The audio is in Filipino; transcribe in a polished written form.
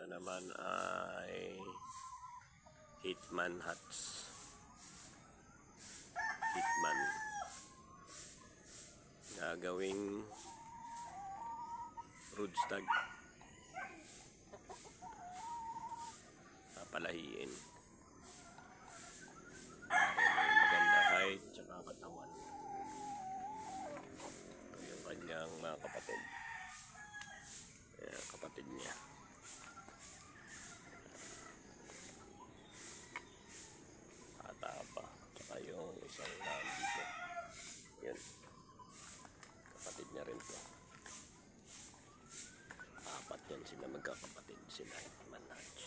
Ito naman ay Hitman Hats. Hitman. Gagawing roadstag. Papalahiin. Maganda height tsaka katawan. Ito yung kanyang mga kapatid. Ayan, kapatid niya. Ata pa. Tsaka yung isang dito. Yan. Kapatid niya rin to. Apat yan sila, magkakapatid sila. Hitman Hats.